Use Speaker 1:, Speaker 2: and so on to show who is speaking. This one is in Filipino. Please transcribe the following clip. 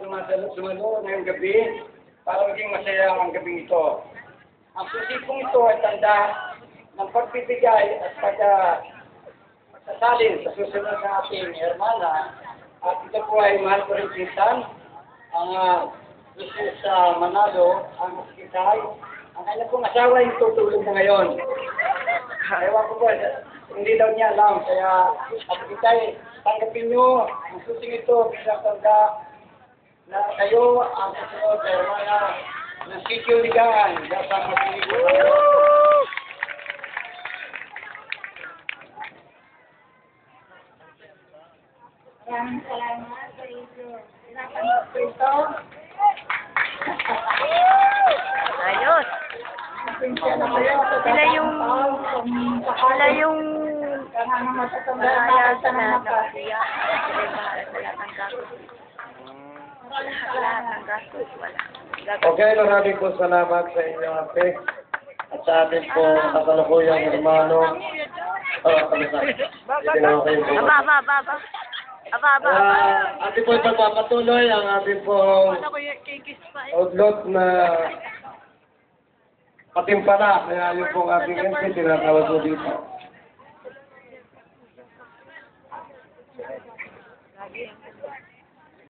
Speaker 1: sumalo ngayong gabi para maging masaya ang gabing ito. Ang susipong ito ay tanda ng pagbibigay at pagsasalin sa susunod ng ating hermana. At ito po ay mahal ko rin pinsan, ang Mrs. Manalo, ang hospital. Ang kanya pong asawa yung tutulog na ngayon. Ewan ko po, hindi daw niya alam. Kaya hospital, tanggapin nyo ang susing ito bilang tanda na kayo ang susunod na hermana ng sityo ligaan. Dasang masinig.
Speaker 2: Maraming salamat sa iyo. Pinapanood ko ito.
Speaker 3: Ayos. Sila yung
Speaker 2: Karang matatanda na
Speaker 3: mahayag
Speaker 2: sa
Speaker 3: na
Speaker 2: mga
Speaker 3: nakasiya. Sila yung bahala sa lahat ng gastos. Lahat ng gastos, wala.
Speaker 4: Okay, maraming po salamat sa inyo, ate. At sa atin po, kasalukuyang hermano.
Speaker 3: Aba.
Speaker 4: Atin po ipagpapatuloy ang ating pong outlook na patimpala. Kaya yun pong ating MC, tinatawag po dito.